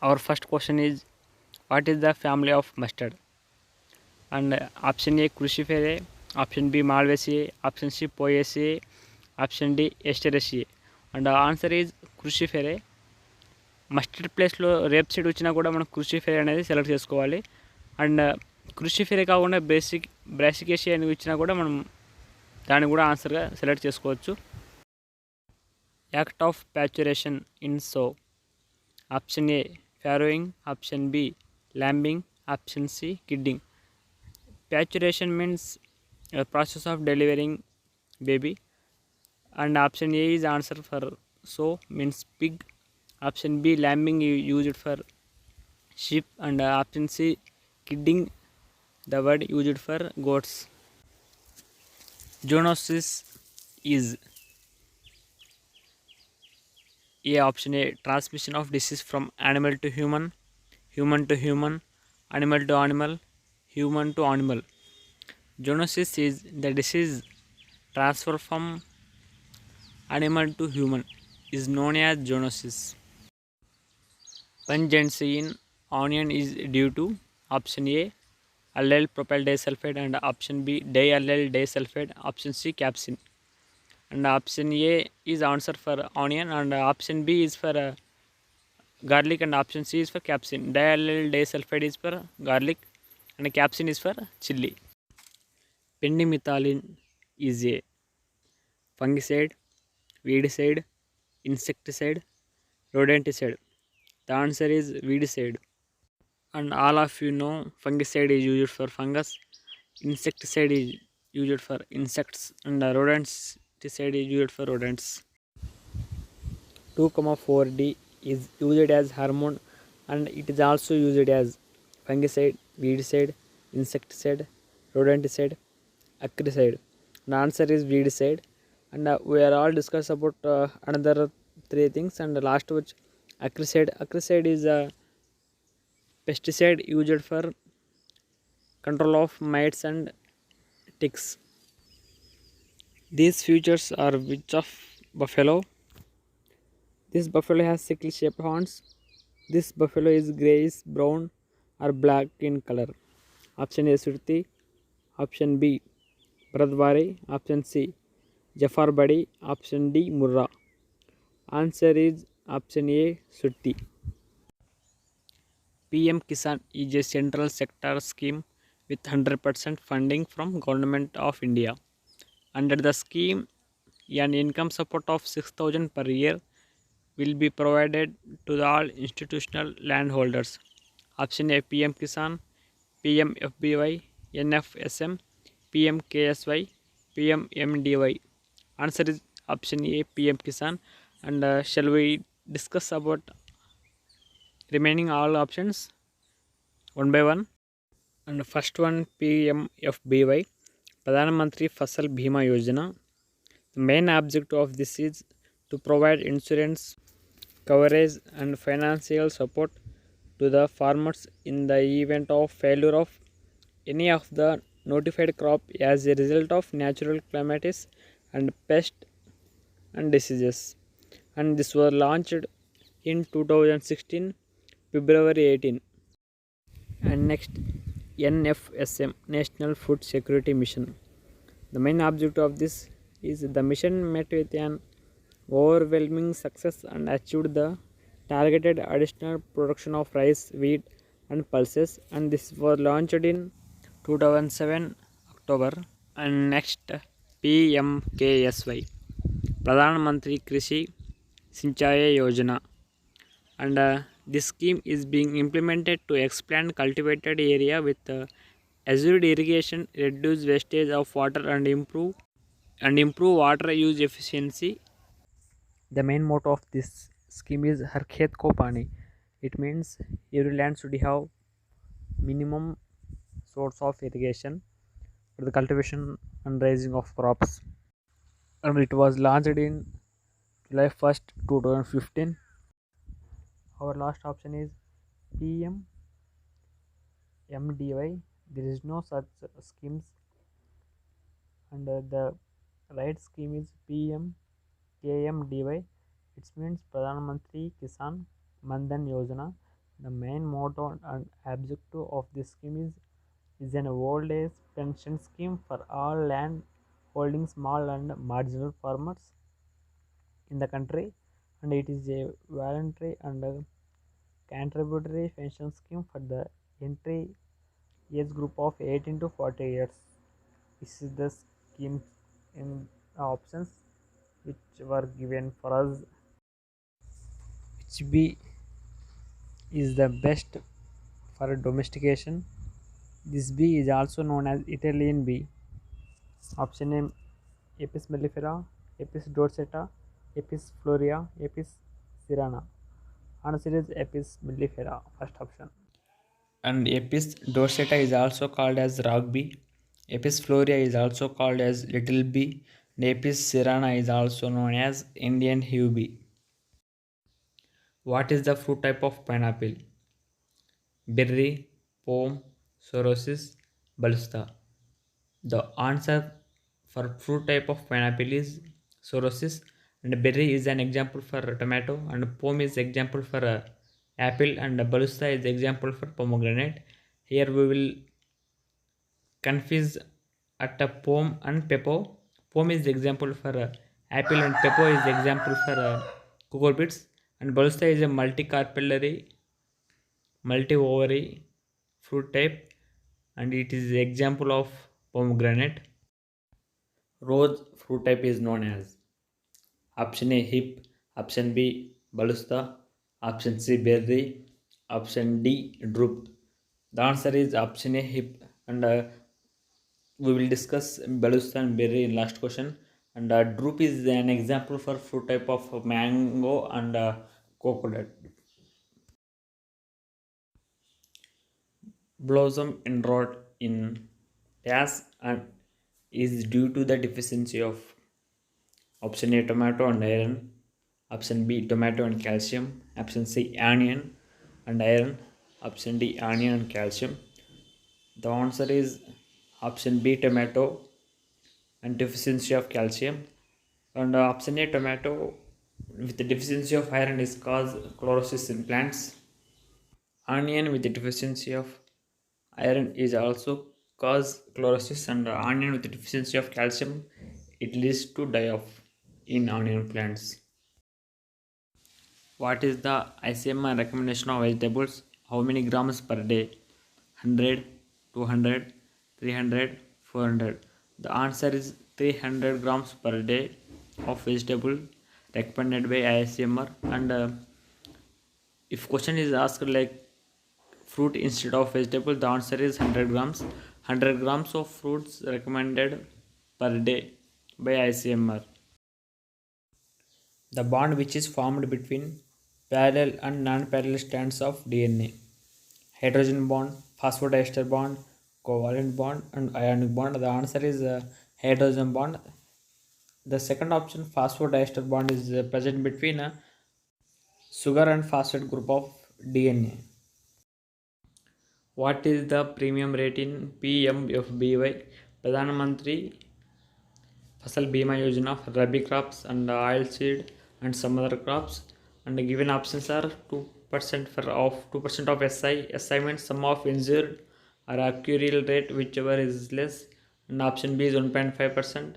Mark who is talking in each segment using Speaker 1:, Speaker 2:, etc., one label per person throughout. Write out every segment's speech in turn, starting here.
Speaker 1: Our first question is, what is the family of mustard? And option A cruciferae, option B malvaceae, option C poaceae, option D asteraceae. And the answer is cruciferae. Mustard ప్లేస్లో rape seed వచ్చినా కూడా మనం క్రూసిఫెరే అనేది select చేసుకోవాలి. And క్రూసిఫెరే కాకుండా బ్రాసికేషియా అని ఇచ్చినా కూడా మనం దాన్ని కూడా ఆన్సర్గా సెలెక్ట్ చేసుకోవచ్చు. Act of parturition in sow. Option A farrowing, option B lambing, option C kidding. Paturation means a process of delivering baby, and option A is answer for so means pig. Option B lambing you use it for sheep, and option C kidding, the word used for goats. Zoonosis is A. Option A transmission of disease from animal to human, human to human, animal to animal, human to animal. Zoonosis is the disease transfer from animal to human is known as zoonosis. Pungency in onion is due to option A allyl propyl disulfide, and option B diallyl disulfide, option C capsin. And option A is answer for onion, and option B is for garlic, and option C is for capsin. Diallyl disulfide is for garlic and capsin is for chili. Pendimethalin is a fungicide, weedicide, insecticide, rodenticide. The answer is weedicide. And all of you know fungicide is used for fungus, insecticide is used for insects, and rodenticide is used for rodents. 2,4-D is used as hormone, and it is also used as fungicide, weedicide, insecticide, rodenticide, acaricide. The answer is weedicide. And we are all discuss about another three things, and the last which acaricide. Acaricide is a pesticide used for control of mites and ticks. These features are which of buffalo? This buffalo has sickle shaped horns. This buffalo is grayish brown or black in color. Option A Surti, option B Bradwari, option C Jafarbadi, option D Murrah. Answer is option A Surti. PM Kisan is a central sector scheme with 100% funding from Government of India. Under the scheme, an income support of 6,000 per year will be provided to the all institutional landholders. Option A PM Kisan, PM FBY, NFSM, PM KSY, PM MDY. Answer is option A PM Kisan. And shall we discuss about remaining all options one by one? And first one PMFBY, Pradhan Mantri Fasal Bhima Yojana. The main objective of this is to provide insurance coverage and financial support to the farmers in the event of failure of any of the notified crop as a result of natural calamities and pest and diseases. And this was launched in 2016 February 18. And next, NFSM, National Food Security Mission. The main objective of this is the mission met with an overwhelming success and achieved the targeted additional production of rice, wheat, and pulses. And this was launched in 2007 October. And next, PMKSY, Pradhan Mantri Krishi Sinchaya Yojana. And this scheme is being implemented to expand cultivated area with assured irrigation, reduce wastage of water, and improve water use efficiency. The main motto of this scheme is Har Khet Ko Pani. It means every land should have minimum source of irrigation for the cultivation and raising of crops. And it was launched in July 1st, 2015. Our last option is PMMDY. There is no such schemes, and the right scheme is PMKMDY. It means Pradhan Mantri Kisan Mandhan Yojana. The main motto and objective of this scheme is an old age pension scheme for all land holding small and marginal farmers in the country, and it is a voluntary and contributory pension scheme for the entry age group of 18 to 40 years. This is the scheme in options which were given for us. Which B is the best for domestication? This bee is also known as Italian bee. Option A: Apis mellifera, Apis dorsata, Apis florea, Apis cerana. Answer is Apis mellifera, first option. And Apis dorsata is also called as rock bee. Apis florea is also called as little bee. And Apis cerana is also known as Indian hive bee. What is the fruit type of pineapple? Berry, pome, sorosis, balusta. The answer for fruit type of pineapple is sorosis, and berry is an example for tomato, and pome is example for apple, and balusta is example for pomegranate. Here we will confuse at a pome and pepper. Pome is example for apple, and pepper is example for cucurbits, and balusta is a multicarpellary, multi-ovary fruit type, and it is example of pomegranate. Rose fruit type is known as option A hip, option B balusta, option C berry, option D drupe. The answer is option A hip, and we will discuss balusta and berry in last question. And drupe is an example for fruit type of mango and coconut. Blossom enrot in dash and is due to the deficiency of option A tomato and iron, option B tomato and calcium, option C onion and iron, option D onion and calcium. The answer is option B tomato and deficiency of calcium, and option A tomato with the deficiency of iron is cause chlorosis in plants. Onion with the deficiency of iron is also cause chlorosis, and onion with the deficiency of calcium it leads to die off in onion plants. What is the ICMR recommendation of vegetables? How many grams per day? 100, 200, 300, 400. The answer is 300 grams per day of vegetable recommended by ICMR. And if question is asked like fruit instead of vegetable, the answer is 100 grams. 100 grams of fruits recommended per day by ICMR. The bond which is formed between parallel and non-parallel strands of DNA. Hydrogen bond, phosphodiester bond, covalent bond, and ionic bond. The answer is hydrogen bond. The second option, phosphodiester bond, is present between sugar and phosphate group of DNA. What is the premium rate in PMFBY, Pradhan Mantri Fasal Bima Yojana, for Rabi crops and oilseed and some other crops? And the given options are 2% for of 2% of SI. SI means sum of injured or accrual rate, whichever is less. And option B is 1.5%.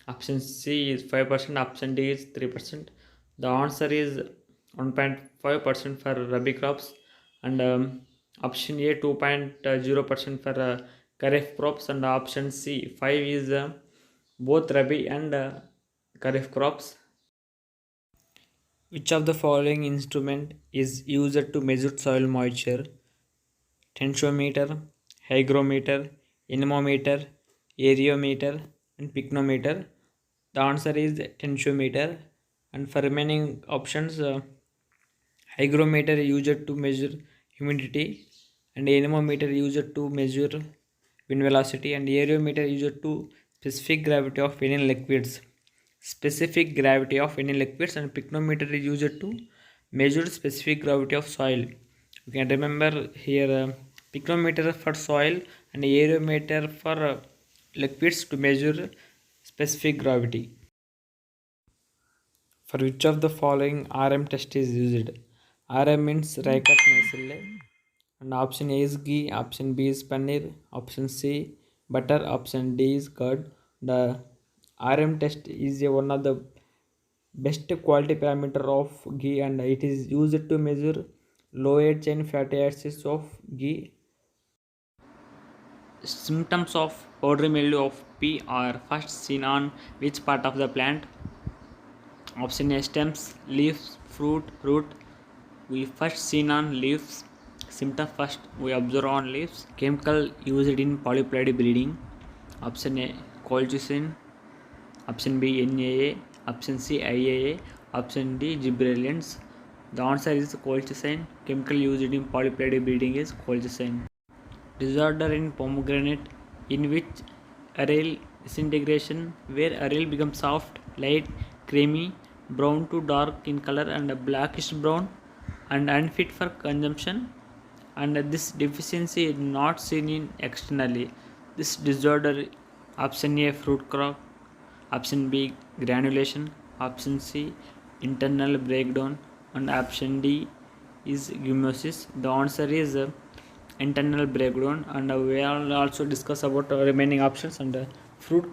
Speaker 1: Option C is 5%. Option D is 3%. The answer is 1.5% for Rabi crops, and option A 2.0% for Kharif crops, and option C 5 is both Rabi and Kharif crops. Which of the following instrument is used to measure soil moisture? Tensiometer, hygrometer, anemometer, areometer, and pycnometer. The answer is tensiometer. And for remaining options, hygrometer used to measure humidity, and anemometer used to measure wind velocity, and areometer used to specific gravity of any liquids. Specific gravity of any liquids, and pycnometer is used to measure specific gravity of soil. You can remember here pycnometer for soil and areometer for liquids to measure specific gravity. For which of the following RM test is used? RM means Raikat Mesile. And option A is ghee, option B is paneer, option C butter, option D is curd. The RM test is one of the best quality parameter of ghee, and it is used to measure low chain fatty acids of ghee. Symptoms of powdery mildew of pea are first seen on which part of the plant? Option A stems, leaves, fruit, root. We first seen on leaves. Symptom first we observe on leaves. Chemical used in polyploid breeding. Option A colchicine. Option B NAA. Option C IAA. Option D gibberellins. The answer is colchicine. Chemical used in polyploid breeding is colchicine. Disorder in pomegranate, in which aril disintegration, where aril becomes soft, light, creamy, brown to dark in color and blackish brown and unfit for consumption, and this deficiency is not seen in externally. This disorder, option A fruit crop, option B granulation, option C internal breakdown, and option D is gummosis. The answer is internal breakdown, and we will also discuss about remaining options. And fruit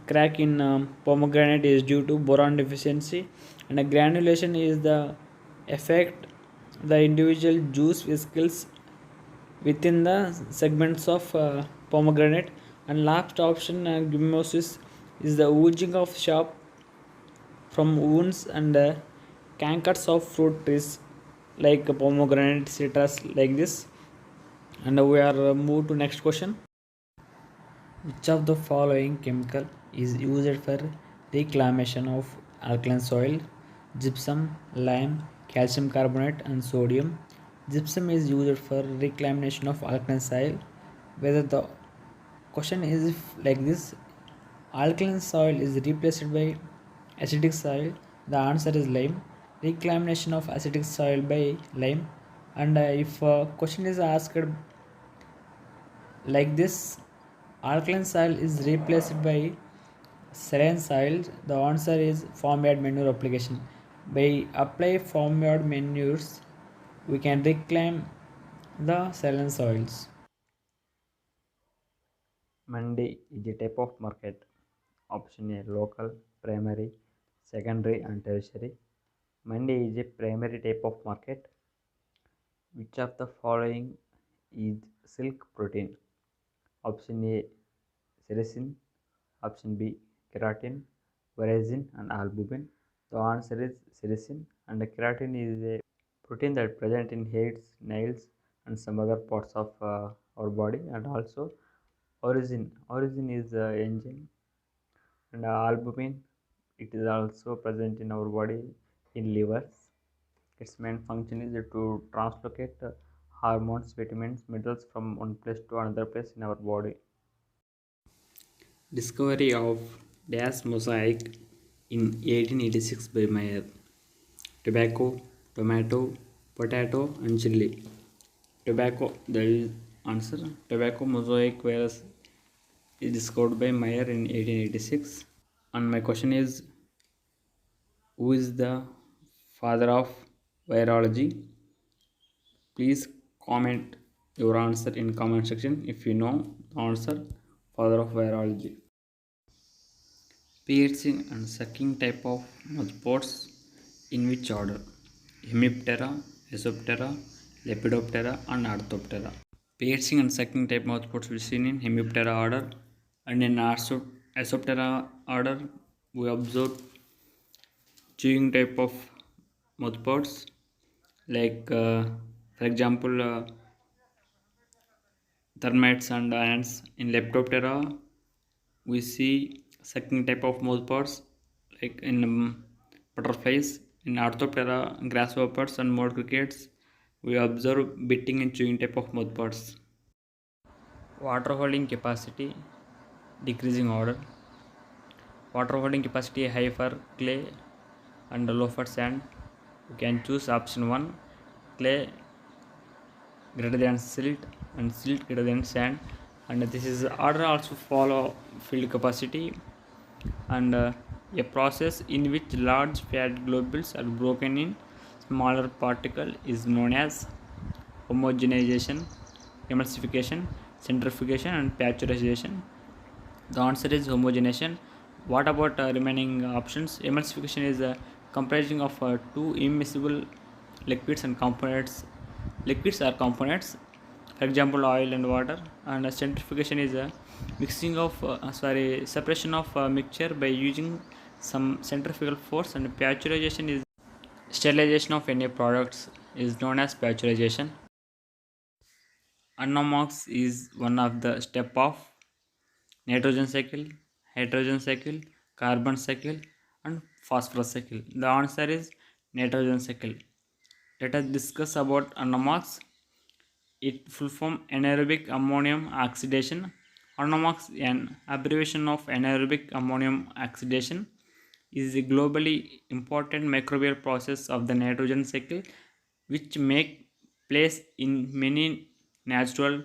Speaker 1: crack in pomegranate is due to boron deficiency, and granulation is the effect the individual juice vesicles within the segments of pomegranate. And last option, gummosis, is the oozing of sap from wounds and cankers of fruit trees like pomegranate, citrus, like this. And we are move to next question. Which of the following chemical is used for reclamation of alkaline soil? Gypsum, lime, calcium carbonate, and sodium. Gypsum is used for reclamation of alkaline soil. Whether the question is like this: alkaline soil is replaced by acidic soil. The answer is lime. Reclamation of acidic soil by lime. And if question is asked like this, alkaline soil is replaced by saline soil. The answer is farmyard manure application. By apply farmyard manures, we can reclaim the saline soils. Mandi is a type of market. Option A local, primary, secondary, and tertiary. Mandi is a primary type of market. Which of the following is silk protein? Option A sericin, option B keratin, verasin, and albumin. The answer is sericin, and the keratin is a protein that present in hairs, nails, and some other parts of our body. And also origin is enzyme, and albumin, it is also present in our body in livers. Its main function is to translocate hormones, vitamins, minerals from one place to another place in our body. Discovery of dash mosaic in 1886 by Meyer. Tobacco, tomato, potato, and chili. Tobacco, that is answer. Tobacco mosaic virus is discovered by Meyer in 1886. And my question is, who is the father of virology? Please comment your answer in comment section if you know the answer. Father of virology. Piercing and sucking type of mouthparts in which order? Hemiptera, Esoptera, Lepidoptera, and Orthoptera. Piercing and sucking type mouthparts we seen in Hemiptera order, and in Esoptera order we observe chewing type of mouthparts, like for example termites and ants. In Lepidoptera we see sucking type of mouthparts, like in butterflies. In Orthoptera, grasshoppers and mud crickets, we observe biting and chewing type of mouthparts. Water holding capacity decreasing order. Water holding capacity high for clay and low for sand. You can choose option 1, clay greater than silt and silt greater than sand. And this is order also follow field capacity, and a process in which large fat globules are broken in smaller particle is known as homogenization, emulsification, centrifugation, and pasteurization. The answer is homogenization. What about remaining options? Emulsification is comprising of two immiscible liquids and components. Liquids are components, for example, oil and water. And centrifugation is a separation of mixture by using some centrifugal force. And pasteurization is sterilization of any products is known as pasteurization. Anammox is one of the step of nitrogen cycle, hydrogen cycle, carbon cycle, and phosphorus cycle. The answer is nitrogen cycle. Let us discuss about Anammox. It full form anaerobic ammonium oxidation. Anammox, an abbreviation of anaerobic ammonium oxidation, is a globally important microbial process of the nitrogen cycle which make place in many natural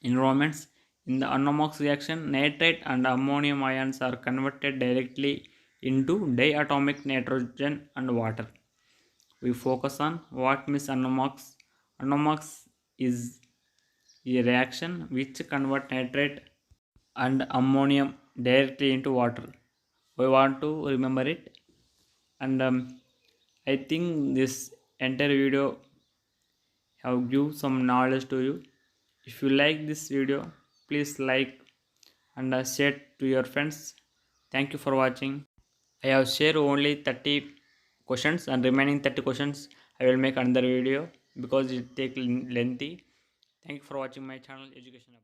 Speaker 1: environments. In the Anammox reaction, nitrate and ammonium ions are converted directly into diatomic nitrogen and water. We focus on what means Anammox. Anammox is a reaction which convert nitrate and ammonium directly into water. We want to remember it. And I think this entire video have give some knowledge to you. If you like this video, please like and share to your friends. Thank you for watching. I have shared only 30 questions and remaining 30 questions I will make another video because it take lengthy. Thank you for watching my channel Education Hub.